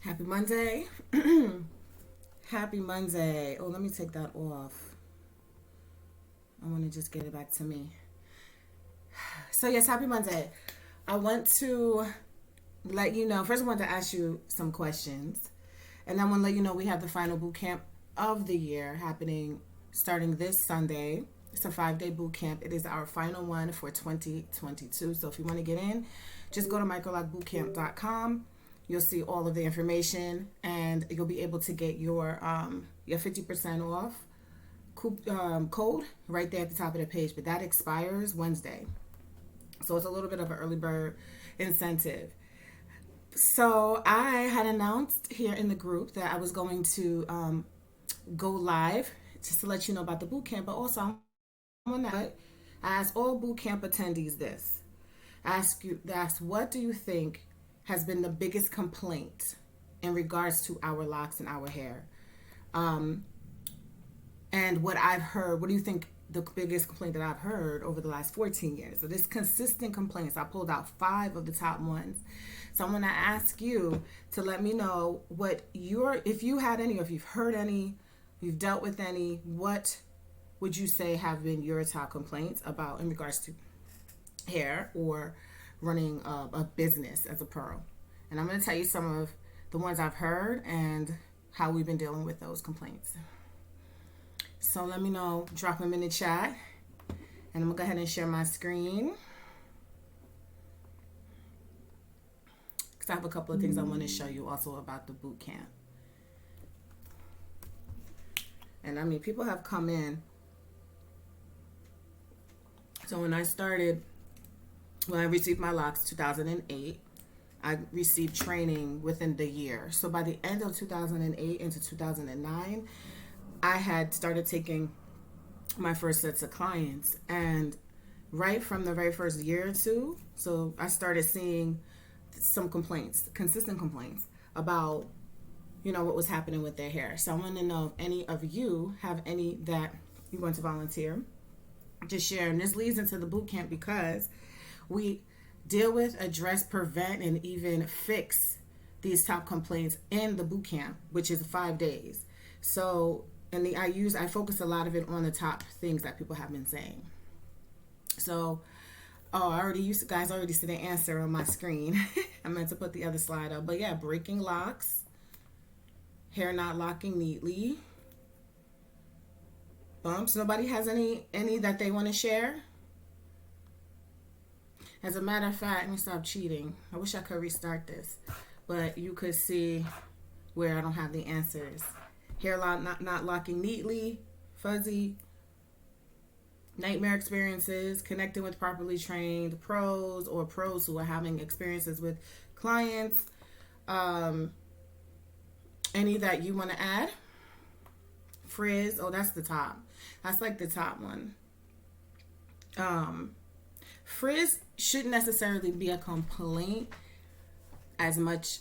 Happy Monday. Happy Monday. Oh, let me take that off. I want to just get it back to me. So, yes, happy Monday. I want to let you know. First, I want to ask you some questions. And I want to let you know we have the final boot camp of the year happening starting this Sunday. It's a 5-day boot camp. It is our final one for 2022. So, if you want to get in, just go to microlocbootcamp.com. You'll see all of the information, and you'll be able to get your 50% off code right there at the top of the page. But that expires Wednesday, so it's a little bit of an early bird incentive. So I had announced here in the group that I was going to go live just to let you know about the boot camp, but also I ask all boot camp attendees this. Ask what do you think has been the biggest complaint in regards to our locks and our hair. And what I've heard, what do you think the biggest complaint that I've heard over the last 14 years? So this consistent complaints, I pulled out 5 of the top ones. So I'm going to ask you to let me know if you had any, or if you've heard any, you've dealt with any, what would you say have been your top complaints about in regards to hair or running a business as a pro? And I'm going to tell you some of the ones I've heard and how we've been dealing with those complaints. So let me know, drop them in the chat, and I'm going to go ahead and share my screen because I have a couple of things I want to show you also about the boot camp. And I mean, people have come in. So when I received my locks 2008, I received training within the year. So by the end of 2008 into 2009, I had started taking my first sets of clients. And right from the very first year or two, so I started seeing some complaints, consistent complaints about, what was happening with their hair. So I want to know if any of you have any that you want to volunteer to share. And this leads into the boot camp because we deal with, address, prevent, and even fix these top complaints in the boot camp, which is 5 days. So, I focus a lot of it on the top things that people have been saying. So, you guys already see the answer on my screen. I meant to put the other slide up, but yeah, breaking locks, hair not locking neatly, bumps. Nobody has any that they want to share? As a matter of fact, let me stop cheating. I wish I could restart this, but you could see where I don't have the answers. Hair not locking neatly, fuzzy, nightmare experiences, connecting with properly trained pros or pros who are having experiences with clients. Any that you want to add? Frizz. Oh, that's the top. That's like the top one. Frizz shouldn't necessarily be a complaint as much.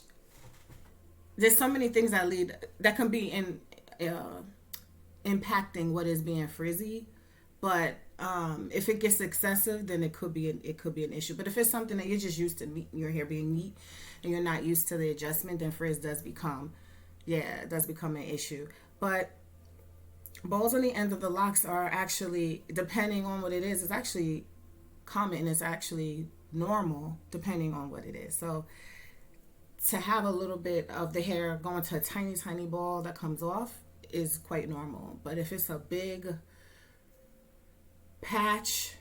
There's so many things that can be impacting what is being frizzy, but if it gets excessive, then it could be an issue. But if it's something that you're just used to your hair being neat and you're not used to the adjustment, then frizz does become an issue. But balls on the end of the locks are actually, depending on what it is, it's actually common and it's actually normal depending on what it is. So to have a little bit of the hair going to a tiny ball that comes off is quite normal. But if it's a big patch,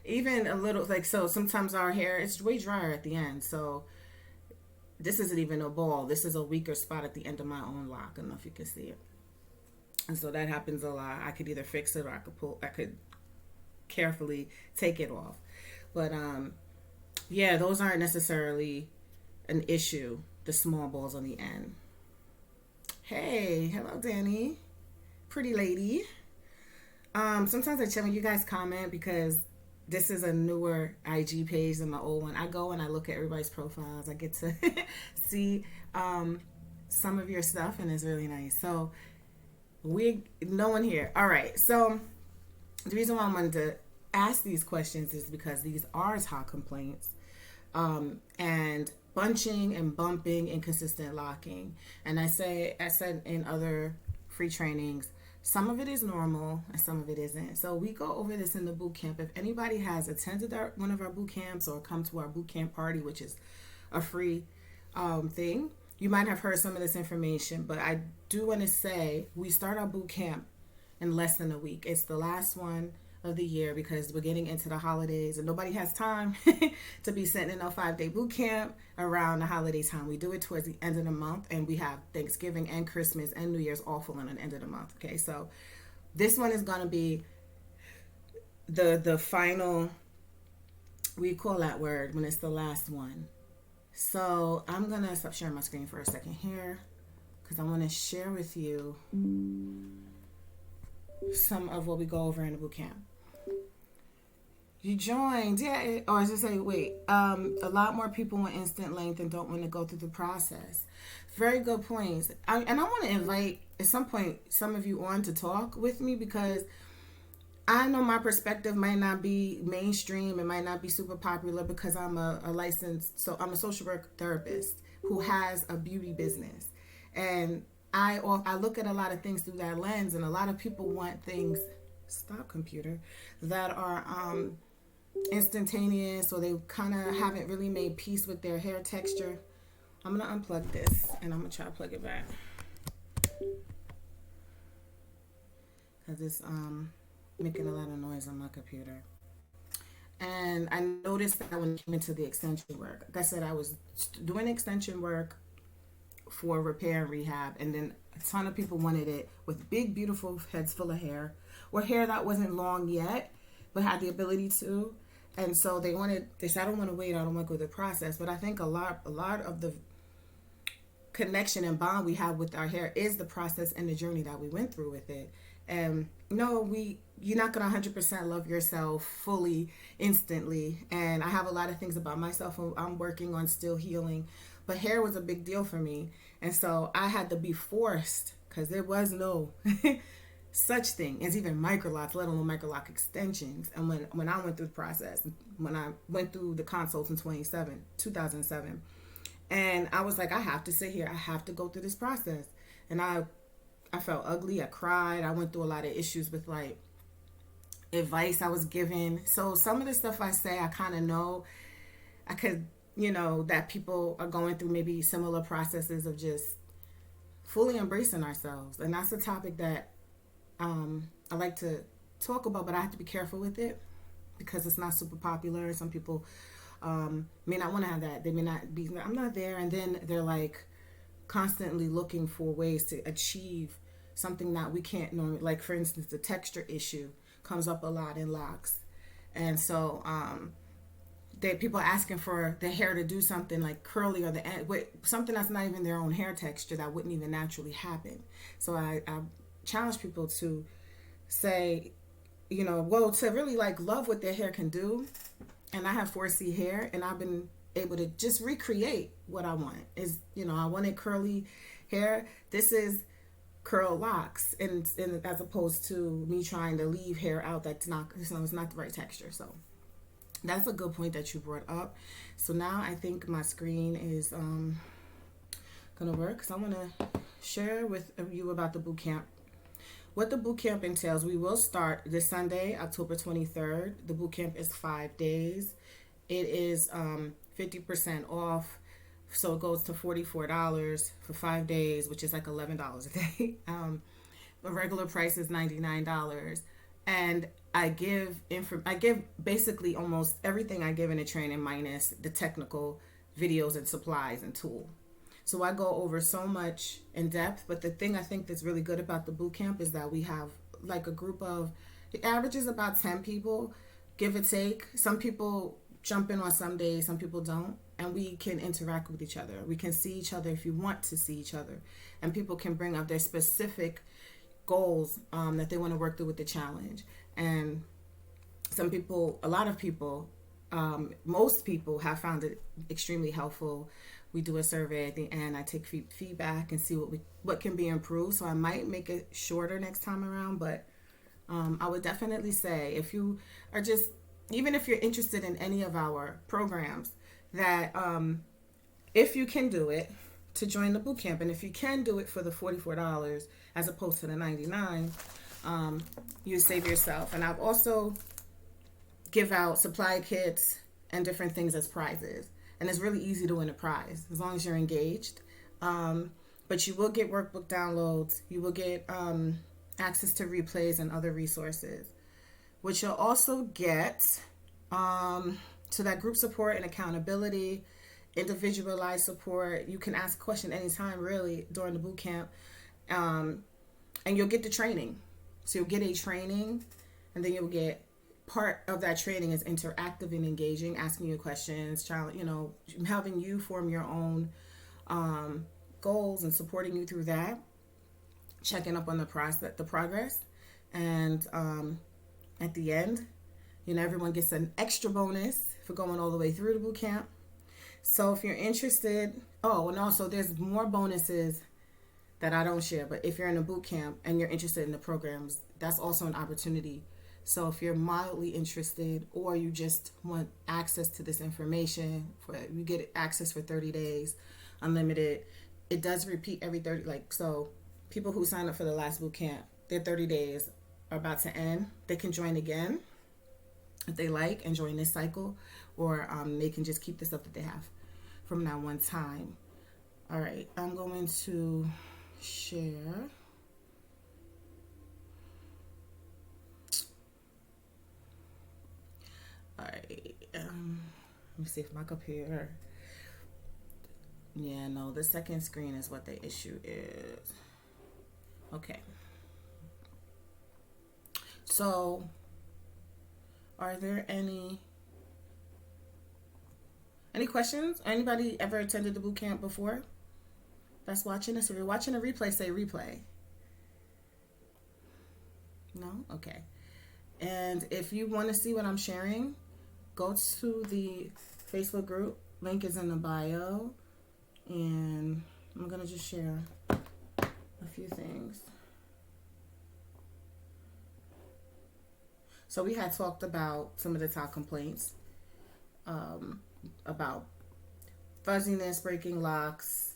even a little, so sometimes our hair is way drier at the end. So this isn't even a ball. This is a weaker spot at the end of my own lock. I don't know if you can see it. And so that happens a lot. I could either fix it or I could carefully take it off. But those aren't necessarily an issue, the small balls on the end. Hey, hello Danny, pretty lady. Sometimes I check when you guys comment because this is a newer IG page than my old one. I go and I look at everybody's profiles. I get to see some of your stuff, and it's really nice. So no one here. All right. So the reason why I wanted to ask these questions is because these are top complaints. And bunching and bumping and consistent locking. And I said in other free trainings, some of it is normal and some of it isn't. So we go over this in the boot camp. If anybody has attended one of our boot camps or come to our boot camp party, which is a free thing, you might have heard some of this information. But I do want to say we start our boot camp in less than a week. It's the last one of the year because we're getting into the holidays and nobody has time to be sitting in a 5-day boot camp around the holiday time. We do it towards the end of the month, and we have Thanksgiving and Christmas and New Year's all fall on the end of the month. Okay, so this one is going to be the final, we call that word when it's the last one. So I'm going to stop sharing my screen for a second here because I want to share with you some of what we go over in the boot camp. You joined, yeah, or I should say, wait, a lot more people want instant length and don't want to go through the process. Very good points. And I want to invite, at some point, some of you on to talk with me because I know my perspective might not be mainstream. It might not be super popular because I'm a I'm a social work therapist who has a beauty business. And I look at a lot of things through that lens, and a lot of people want things, stop computer, that are instantaneous, or they kind of haven't really made peace with their hair texture. I'm going to unplug this and I'm going to try to plug it back because it's making a lot of noise on my computer. And I noticed that when it came into the extension work, like I said, I was doing extension work for repair and rehab, and then a ton of people wanted it with big, beautiful heads full of hair, or hair that wasn't long yet but had the ability to. And so they said, I don't want to wait, I don't want to go through the process. But I think a lot of the connection and bond we have with our hair is the process and the journey that we went through with it. And no, you're not going to 100% love yourself fully instantly. And I have a lot of things about myself I'm working on still healing. But hair was a big deal for me. And so I had to be forced, because there was no such thing as even microlocs, let alone microloc extensions. And when I went through the process, when I went through the consults in 2007, and I was like, I have to sit here. I have to go through this process. And I felt ugly. I cried. I went through a lot of issues with like advice I was given. So some of the stuff I say, I kind of know I could, that people are going through maybe similar processes of just fully embracing ourselves. And that's a topic that I like to talk about, but I have to be careful with it because it's not super popular. Some people may not want to have that. They may not be, I'm not there. And then they're like constantly looking for ways to achieve something that we can't normally, like for instance, the texture issue comes up a lot in locks. And so people are asking for the hair to do something like curly or something that's not even their own hair texture that wouldn't even naturally happen. So I challenge people to say, to really like love what their hair can do. And I have 4C hair, and I've been able to just recreate what I want. I wanted curly hair. This is curl locks, and as opposed to me trying to leave hair out that's not, it's not the right texture. So that's a good point that you brought up. So now I think my screen is gonna work. So I'm gonna share with you about the boot camp. What the boot camp entails, we will start this Sunday, October 23rd. The boot camp is 5 days. It is 50% off. So it goes to $44 for 5 days, which is like $11 a day. The regular price is $99. And I give basically almost everything I give in a training minus the technical videos and supplies and tool. So I go over so much in depth, but the thing I think that's really good about the boot camp is that we have like a group of, the average is about 10 people, give or take. Some people jump in on some days, some people don't, and we can interact with each other. We can see each other if you want to see each other, and people can bring up their specific goals that they want to work through with the challenge. And a lot of people, most people have found it extremely helpful. We do a survey at the end. I take feedback and see what can be improved. So I might make it shorter next time around, but I would definitely say if you are even if you're interested in any of our programs, that if you can do it, to join the boot camp. And if you can do it for the $44 as opposed to the $99, you save yourself. And I've also give out supply kits and different things as prizes. And it's really easy to win a prize as long as you're engaged. But you will get workbook downloads. You will get access to replays and other resources. What you'll also get, so that group support and accountability, individualized support. You can ask a question anytime, really, during the boot camp. And you'll get the training. So you'll get a training, and then you'll get part of that training is interactive and engaging, asking you questions, having you form your own goals and supporting you through that, checking up on the progress, and at the end, everyone gets an extra bonus for going all the way through the boot camp. So if you're interested, and also there's more bonuses that I don't share, but if you're in a boot camp and you're interested in the programs, that's also an opportunity. So if you're mildly interested or you just want access to this information, you get access for 30 days, unlimited. It does repeat every 30, so people who sign up for the last boot camp, their 30 days are about to end. They can join again if they like and join this cycle, or they can just keep this up that they have from that one time. All right, I'm going to share. All right, let me see if my computer. Yeah, no, the second screen is what the issue is. Okay. So, are there any questions? Anybody ever attended the boot camp before that's watching this? If you're watching a replay, say replay. No? Okay. And if you want to see what I'm sharing, go to the Facebook group. Link is in the bio. And I'm going to just share a few things. So we had talked about some of the top complaints about fuzziness, breaking locks,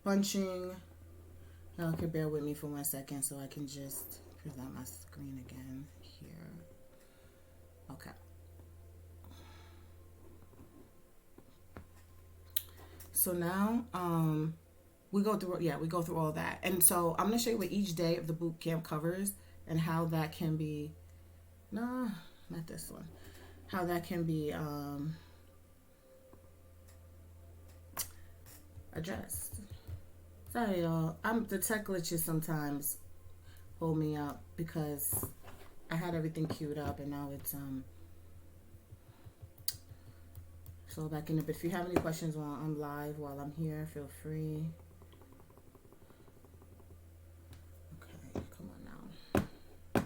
punching. Y'all can bear with me for 1 second so I can just present my screen again here. Okay. So now we go through all that. And so I'm going to show you what each day of the boot camp covers and how that can be, no, not this one, how that can be addressed. Sorry, y'all. The tech glitches sometimes hold me up because I had everything queued up and now it's so back in a bit. If you have any questions while I'm live, while I'm here, feel free. Okay, come on now.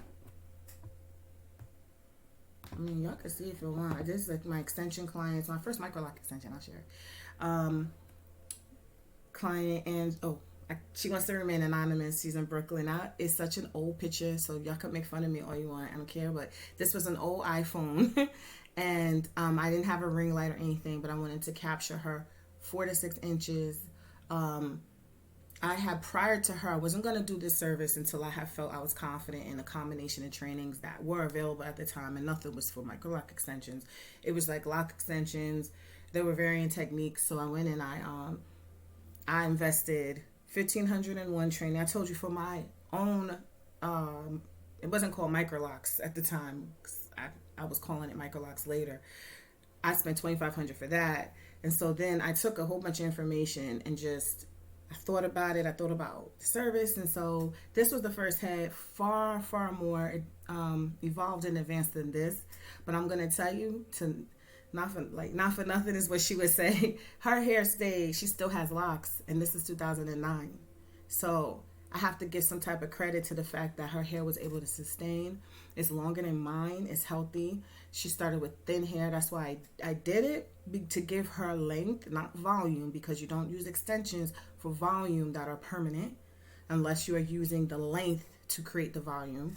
I mean, y'all can see if you want. This is like my extension clients, my first Microloc extension, I'll share. Client, and she wants to remain anonymous. She's in Brooklyn. It's such an old picture, so y'all can make fun of me all you want. I don't care, but this was an old iPhone. And I didn't have a ring light or anything, but I wanted to capture her 4 to 6 inches. I had, prior to her, I wasn't going to do this service until I had felt I was confident in the combination of trainings that were available at the time, and nothing was for Microloc extensions. It was like lock extensions. There were varying techniques, so I went and I invested $1,500 in one training. I told you for my own, it wasn't called Microlocs at the time. I was calling it Microlocs later. I spent $2,500 for that. And so then I took a whole bunch of information and I thought about it. I thought about the service. And so this was the first head, far, far more evolved and advanced than this. But I'm going to tell you, not for nothing is what she would say. Her hair stayed. She still has locks. And this is 2009. So I have to give some type of credit to the fact that her hair was able to sustain. It's longer than mine. It's healthy. She started with thin hair. That's why I did it, to give her length, not volume, because you don't use extensions for volume that are permanent unless you are using the length to create the volume.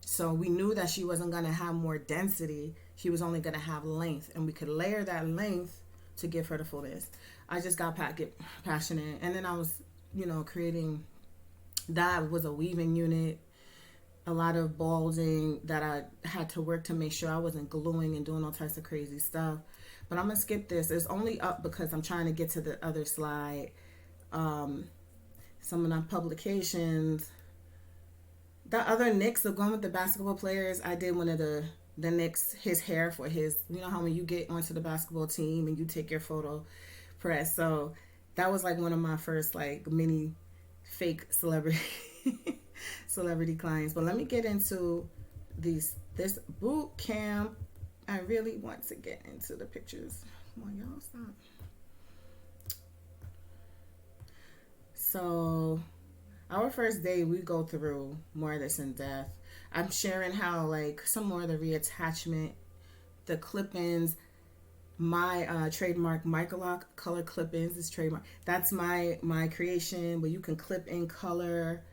So we knew that she wasn't going to have more density. He was only going to have length, and we could layer that length to give her the fullness. I just got get passionate, and then I was, creating. That was a weaving unit, a lot of balding that I had to work to make sure I wasn't gluing and doing all types of crazy stuff. But I'm gonna skip this. It's only up because I'm trying to get to the other slide. Some of my publications. The other Knicks, the one with the basketball players, I did one of the Knicks, his hair for his, how when you get onto the basketball team and you take your photo press. So that was like one of my first like mini fake celebrity clients. But let me get into this boot camp. I really want to get into the pictures. Come on, y'all, stop. So our first day, we go through more of this in depth. I'm sharing how like some more of the reattachment, the clip-ins, my trademark Microloc color clip-ins is trademark. That's my creation where you can clip in color.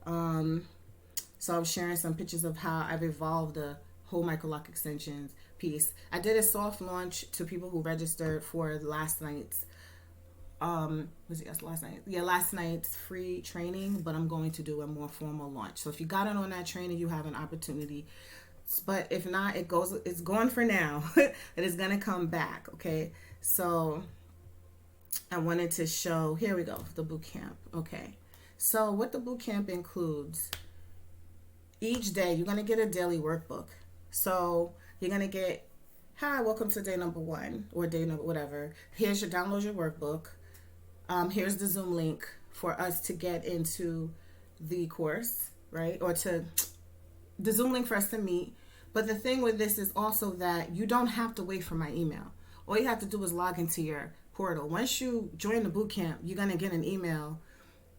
So I'm sharing some pictures of how I've evolved the whole Microloc extensions piece. I did a soft launch to people who registered for last night's last night's free training, but I'm going to do a more formal launch. So if you got it on that training, you have an opportunity. But if not, it's gone for now. It is going to come back, okay? So I wanted to show, here we go, the boot camp. Okay. So what the boot camp includes, each day you're going to get a daily workbook. So you're going to get, hi, welcome to day number 1 or day number whatever. Here's your download your workbook. Here's the Zoom link for us to get into the course, right? Or to the Zoom link for us to meet. But the thing with this is also that you don't have to wait for my email. All you have to do is log into your portal. Once you join the boot camp, you're going to get an email.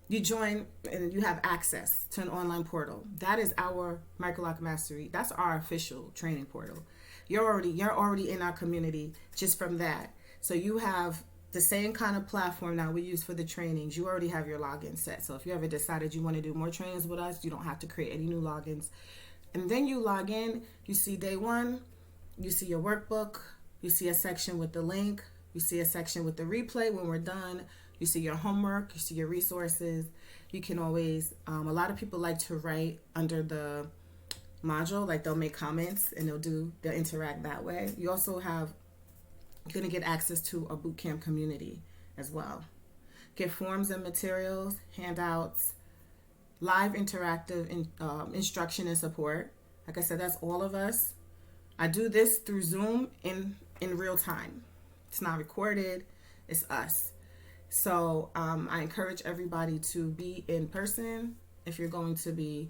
You join and you have access to an online portal. That is our Microloc Mastery. That's our official training portal. You're already in our community just from that. So you have the same kind of platform that we use for the trainings. You already have your login set. So if you ever decided you want to do more trainings with us, you don't have to create any new logins. And then you log in, you see day 1, you see your workbook, you see a section with the link, you see a section with the replay when we're done, you see your homework, you see your resources. You can always, a lot of people like to write under the module, like they'll make comments and they'll interact that way. You also have, you're going to get access to a bootcamp community as well. Get forms and materials, handouts, live interactive instruction and support. Like I said, that's all of us. I do this through Zoom in real time. It's not recorded. It's us. So I encourage everybody to be in person if you're going to be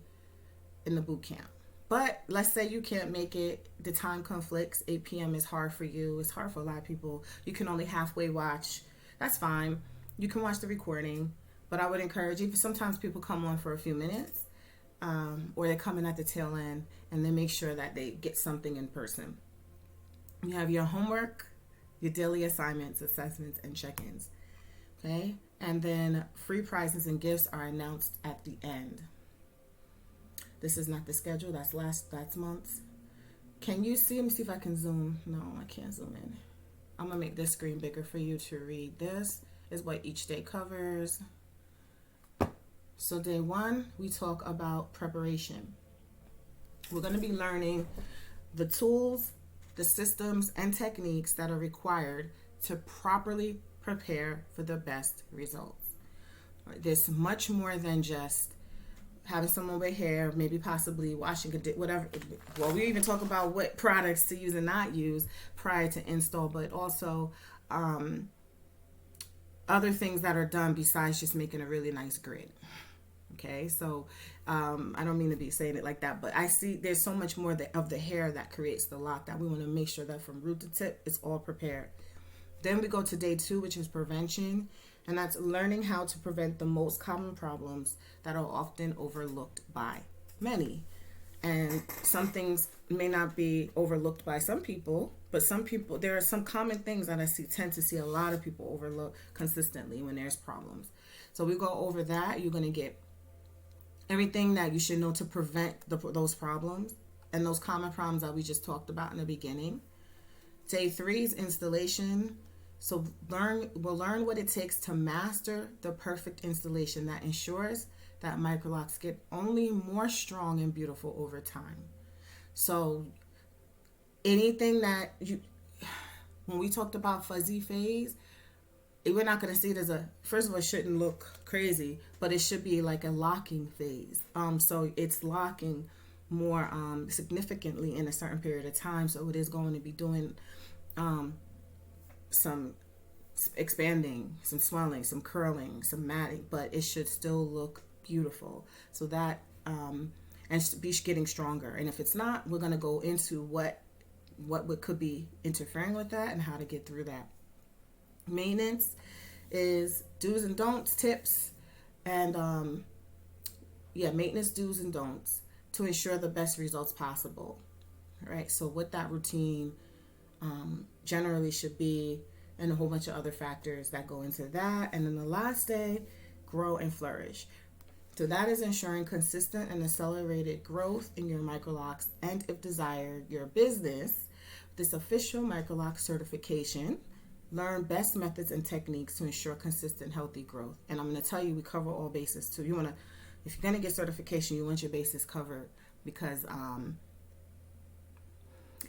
in the boot camp. But let's say you can't make it. The time conflicts. 8 p.m. is hard for you. It's hard for a lot of people. You can only halfway watch. That's fine. You can watch the recording. But I would encourage you, sometimes people come on for a few minutes or they come in at the tail end and then make sure that they get something in person. You have your homework, your daily assignments, assessments, and check-ins. Okay? And then free prizes and gifts are announced at the end. This is not the schedule. That's last month's. Can you see? Let me see if I can zoom. No, I can't zoom in. I'm going to make this screen bigger for you to read. This is what each day covers. So day 1, we talk about preparation. We're going to be learning the tools, the systems, and techniques that are required to properly prepare for the best results. There's much more than just having someone with hair, maybe possibly washing, whatever. Well, we even talk about what products to use and not use prior to install, but also other things that are done besides just making a really nice grid. Okay, so I don't mean to be saying it like that, but I see there's so much more of the hair that creates the lock that we want to make sure that from root to tip, it's all prepared. Then we go to day 2, which is prevention, and that's learning how to prevent the most common problems that are often overlooked by many. And some things may not be overlooked by some people, but some people, there are some common things that I tend to see a lot of people overlook consistently when there's problems. So we go over that. You're going to get everything that you should know to prevent those problems and those common problems that we just talked about in the beginning. Day 3 is installation. So we'll learn what it takes to master the perfect installation that ensures that microlocks get only more strong and beautiful over time. So anything that when we talked about fuzzy phase, we're not going to see it as first of all, it shouldn't look crazy, but it should be like a locking phase. So it's locking more significantly in a certain period of time. So it is going to be doing some expanding, some swelling, some curling, some matting, but it should still look beautiful. So that and be getting stronger. And if it's not, we're going to go into what could be interfering with that and how to get through that. Maintenance is do's and don'ts, tips, and maintenance do's and don'ts to ensure the best results possible. Right. So what that routine generally should be, and a whole bunch of other factors that go into that. And then the last day, grow and flourish. So that is ensuring consistent and accelerated growth in your microlocks, and if desired, your business. This official microlock certification, learn best methods and techniques to ensure consistent, healthy growth. And I'm going to tell you, we cover all bases too. If you're going to get certification, you want your bases covered because,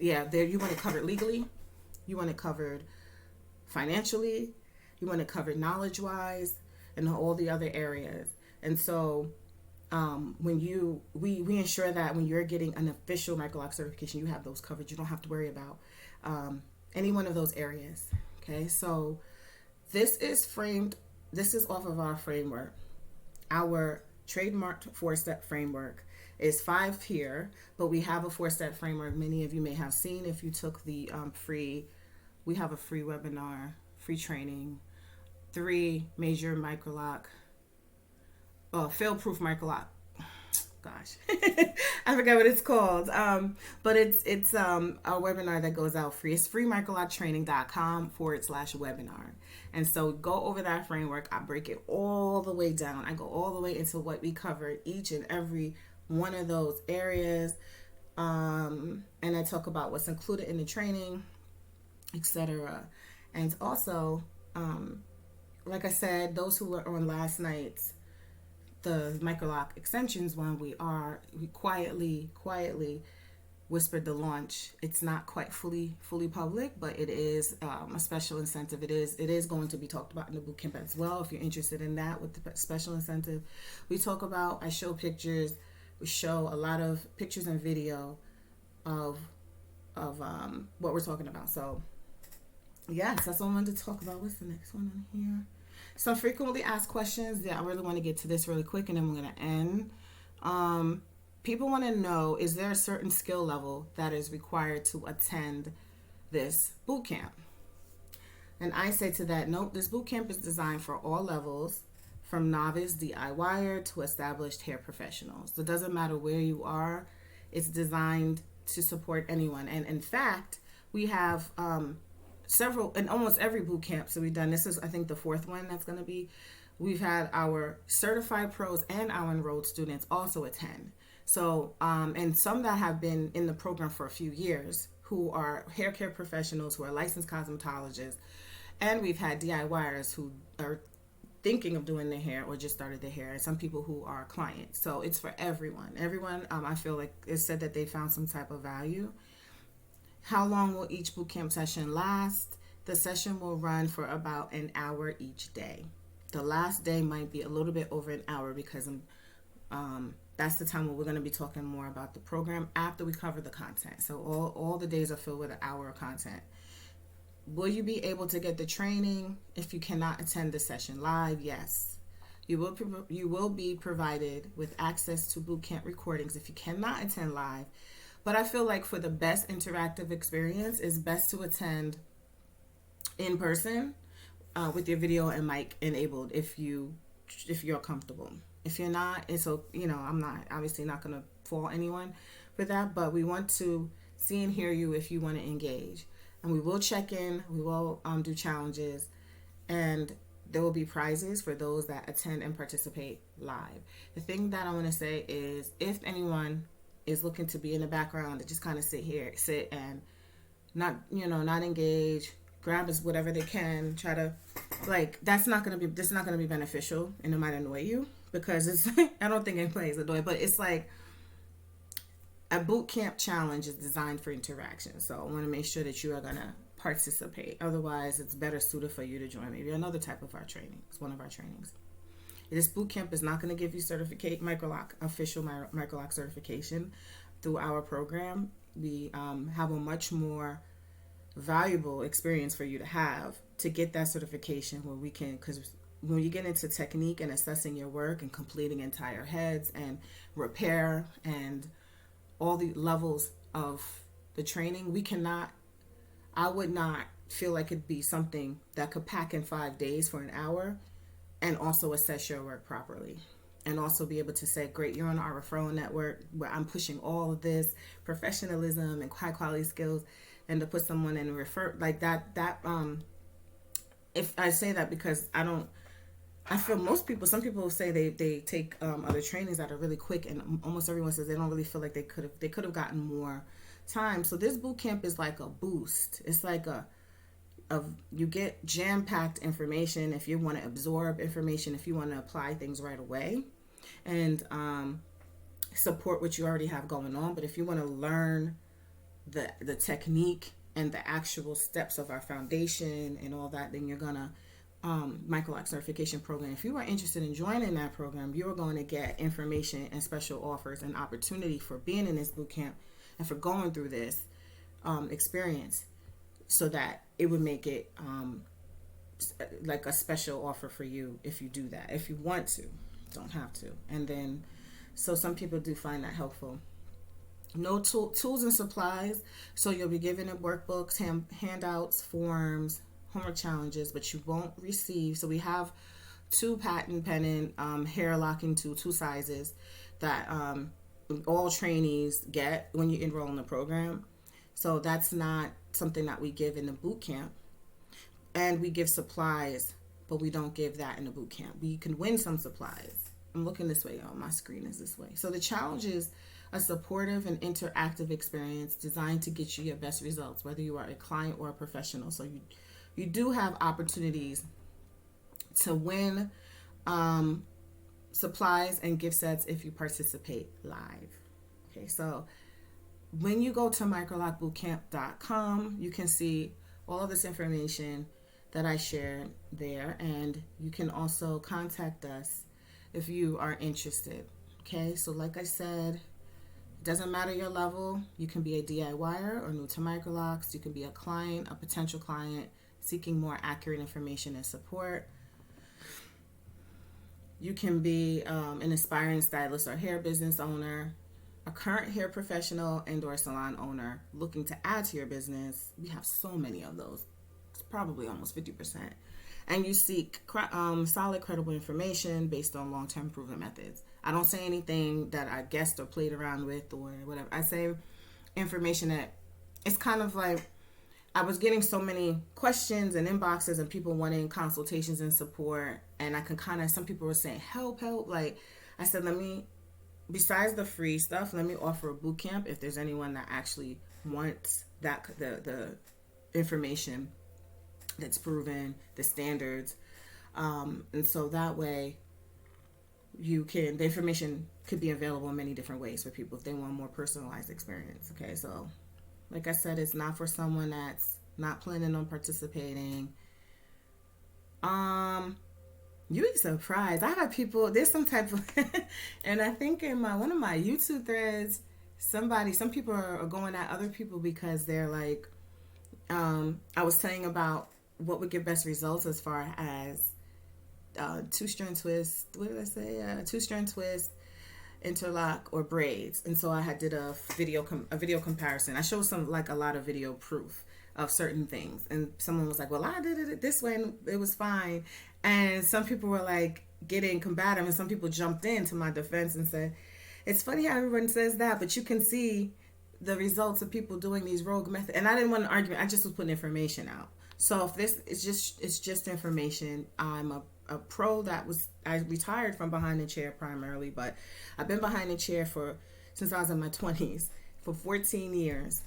you want it covered legally, you want it covered financially, you want it covered knowledge-wise, and all the other areas. And so when we ensure that when you're getting an official microlock certification, you have those covered. You don't have to worry about any one of those areas. Okay, so this is off of our framework. Our trademarked 4-step framework is 5 here, but we have a 4-step framework. Many of you may have seen if you took the we have a free webinar, free training, 3 major microlock, fail-proof microlock. Gosh, I forgot what it's called. But it's a webinar that goes out free. It's freemicrolocktraining.com/webinar. And so go over that framework. I break it all the way down. I go all the way into what we covered, each and every one of those areas. And I talk about what's included in the training, etc. And also, like I said, those who were on last night's the Microloc extensions one, we quietly whispered the launch. It's not quite fully public, but it is a special incentive. It is going to be talked about in the bootcamp as well. If you're interested in that with the special incentive, I show pictures. We show a lot of pictures and video of what we're talking about. So yes, that's what I wanted to talk about. What's the next one on here? Some frequently asked questions. I really want to get to this really quick, and then we're going to end. People want to know, is there a certain skill level that is required to attend this boot camp? And I say to that, nope, this boot camp is designed for all levels, from novice DIYer to established hair professionals. So it doesn't matter where you are. It's designed to support anyone. And in fact, we have several, in almost every boot camp. So we've done, this is, I think, the 4th one that's going to be, we've had our certified pros and our enrolled students also attend. So, and some that have been in the program for a few years, who are hair care professionals, who are licensed cosmetologists, and we've had DIYers who are thinking of doing their hair or just started their hair, and some people who are clients. So it's for everyone. I feel like it said that they found some type of value. How long will each bootcamp session last? The session will run for about an hour each day. The last day might be a little bit over an hour because that's the time where we're going to be talking more about the program after we cover the content. So all the days are filled with an hour of content. Will you be able to get the training if you cannot attend the session live? Yes. You will be provided with access to bootcamp recordings if you cannot attend live. But I feel like for the best interactive experience, it's best to attend in person with your video and mic enabled if you're comfortable. If you're not, I'm not obviously not going to fault anyone for that, but we want to see and hear you if you want to engage. And we will check in, we will do challenges, and there will be prizes for those that attend and participate live. The thing that I want to say is, if anyone is looking to be in the background and just kind of sit and not engage, grab as whatever they can, try to, like, this is not going to be beneficial, and it might annoy you, because it's, I don't think anybody is annoyed, but it's like, a boot camp challenge is designed for interaction. So I want to make sure that you are going to participate. Otherwise, it's better suited for you to join maybe another type of our training. It's one of our trainings. This boot camp is not going to give you official Microloc certification through our program. We have a much more valuable experience for you to have to get that certification, where we can, because when you get into technique and assessing your work and completing entire heads and repair and all the levels of the training, I would not feel like it'd be something that could pack in 5 days for an hour and also assess your work properly. And also be able to say, great, you're on our referral network where I'm pushing all of this professionalism and high quality skills, and to put someone in refer like that, if I say that because I feel some people say they take other trainings that are really quick, and almost everyone says they don't really feel like they could have gotten more time. So this boot camp is like a boost. It's like you get jam-packed information if you want to absorb information, if you want to apply things right away, and support what you already have going on. But if you want to learn the technique and the actual steps of our foundation and all that, then you're gonna Microloc certification program. If you are interested in joining that program, you are going to get information and special offers and opportunity for being in this boot camp and for going through this experience, so that it would make it like a special offer for you if you do that. If you want to, don't have to. And then, so some people do find that helpful. No tools and supplies. So you'll be given workbooks, handouts, forms, homework challenges, but you won't receive. So we have 2 patent pending hair locking tools, 2 sizes that all trainees get when you enroll in the program. So that's not something that we give in the boot camp. And we give supplies, but we don't give that in the boot camp. We can win some supplies. I'm looking this way, y'all. My screen is this way. So the challenge is a supportive and interactive experience designed to get you your best results, whether you are a client or a professional. So you do have opportunities to win supplies and gift sets if you participate live. Okay, so when you go to microlocbootcamp.com, you can see all of this information that I shared there, and you can also contact us if you are interested. Okay, so like I said, it doesn't matter your level. You can be a DIYer or new to Microlocs. You can be a client, a potential client, seeking more accurate information and support. You can be an aspiring stylist or hair business owner, a current hair professional and or salon owner looking to add to your business. We have so many of those. It's probably almost 50%. And you seek solid, credible information based on long-term proven methods. I don't say anything that I guessed or played around with or whatever. I say information that it's kind of like, I was getting so many questions and inboxes and people wanting consultations and support. And I can some people were saying, help. Like I said, besides the free stuff, let me offer a boot camp if there's anyone that actually wants that, the information that's proven, the standards. And so that way the information could be available in many different ways for people if they want a more personalized experience. Okay, so like I said, it's not for someone that's not planning on participating. You'd be surprised. I have people, there's some type of, and I think in one of my YouTube threads, some people are going at other people because they're like, I was saying about what would give best results as far as two-strand twist. What did I say? Two-strand twist, interlock, or braids. And so I did a video comparison. I showed a lot of video proof of certain things, and someone was like, well, I did it this way and it was fine. And some people were like getting combative, and some people jumped in to my defense and said, it's funny how everyone says that, but you can see the results of people doing these rogue methods. And I didn't want an argument. I just was putting information out. So if this is it's just information. I'm a pro I retired from behind the chair primarily, but I've been behind the chair since I was in my 20s for 14 years.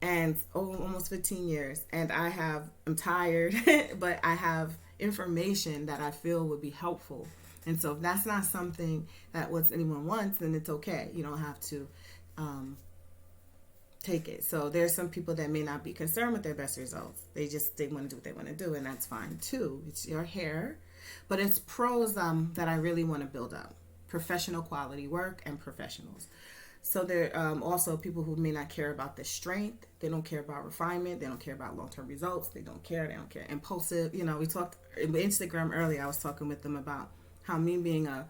and almost 15 years. And I'm tired, but I have information that I feel would be helpful. And so if that's not something that what anyone wants, then it's okay. You don't have to take it. So there's some people that may not be concerned with their best results. They want to do what they want to do, and that's fine too. It's your hair, but it's pros that I really want to build up: professional quality work and professionals. So there also people who may not care about the strength. They don't care about refinement. They don't care about long-term results. They don't care. Impulsive. We talked in Instagram earlier. I was talking with them about how me being a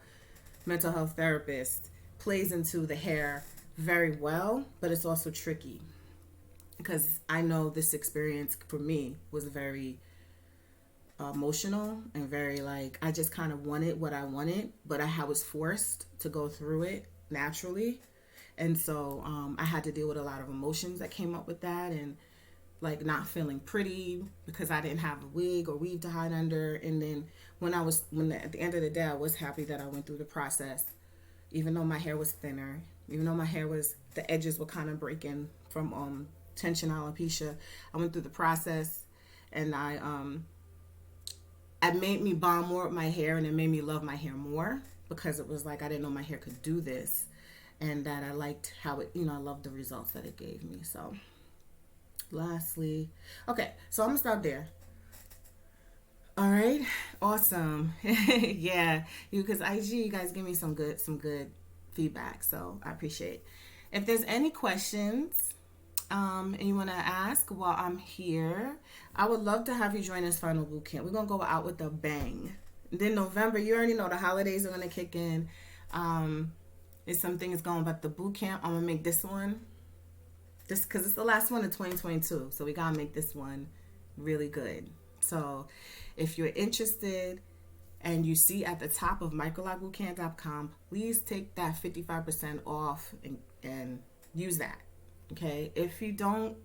mental health therapist plays into the hair very well, but it's also tricky because I know this experience for me was very emotional and very I just kind of wanted what I wanted, but I was forced to go through it naturally. And so I had to deal with a lot of emotions that came up with that, and not feeling pretty because I didn't have a wig or weave to hide under. And then at the end of the day, I was happy that I went through the process, even though my hair was thinner, even though the edges were kind of breaking from tension alopecia. I went through the process, and it made me bond more with my hair, and it made me love my hair more because it was I didn't know my hair could do this, and that I liked how I loved the results that it gave me. So lastly, okay, so I'm gonna stop there. All right, awesome. Yeah, because IG, you guys give me some good feedback, so I appreciate it. If there's any questions and you want to ask while I'm here, I would love to have you join us final boot camp. We're gonna go out with a bang. Then November, you already know the holidays are gonna kick in. If something is going about the boot camp, I'm gonna make this one because it's the last one of 2022, so we gotta make this one really good. So if you're interested and you see at the top of microlocbootcamp.com, please take that 55% off and use that. Okay, if you don't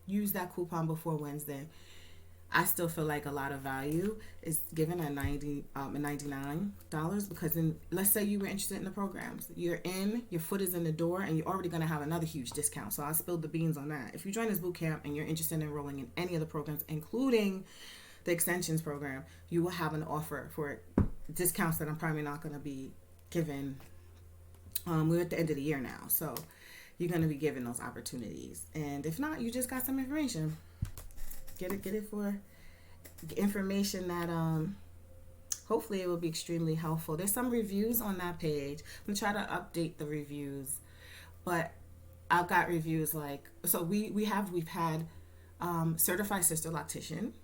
use that coupon before Wednesday, I still feel like a lot of value is given at $99 because let's say you were interested in the programs, your foot is in the door, and you're already going to have another huge discount. So I spilled the beans on that. If you join this boot camp and you're interested in enrolling in any of the programs, including the extensions program, you will have an offer for discounts that I'm probably not going to be given. We're at the end of the year now, so you're going to be given those opportunities. And if not, you just got some information. Get it for information that hopefully it will be extremely helpful. There's some reviews on that page. I'm gonna try to update the reviews, but I've got reviews we've had certified sister loctician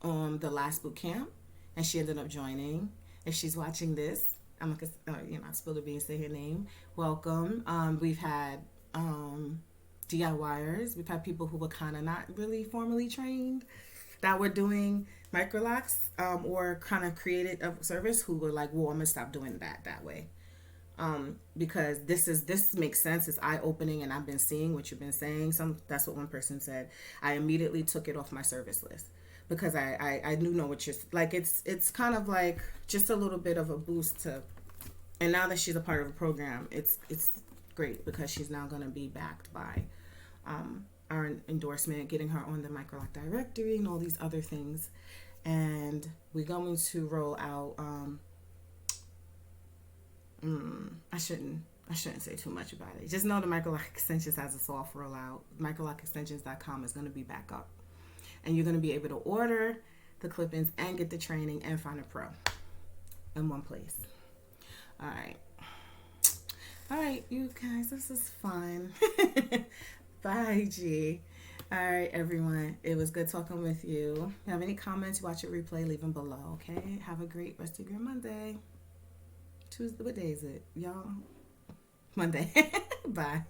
on the last boot camp, and she ended up joining. If she's watching this, I'm gonna spill the beans, say her name. Welcome. We've had DIYers. We've had people who were kind of not really formally trained that were doing microlocs or kind of created a service who were well, I'm gonna stop doing that way because this makes sense. It's eye-opening, and I've been seeing what you've been saying. That's what one person said. I immediately took it off my service list because I knew what you're it's kind of just a little bit of a boost to, and now that she's a part of the program, it's great because she's now going to be backed by our endorsement, getting her on the Microloc directory and all these other things. And we're going to roll out I shouldn't say too much about it. Just know the Microloc Extensions has a soft rollout. Microlocextensions.com is going to be back up, and you're going to be able to order the clip-ins and get the training and find a pro in one place. All right, you guys, this is fun. Bye, G. All right, everyone. It was good talking with you. If you have any comments, watch your replay, leave them below, okay? Have a great rest of your Monday. Tuesday, what day is it, y'all? Monday. Bye.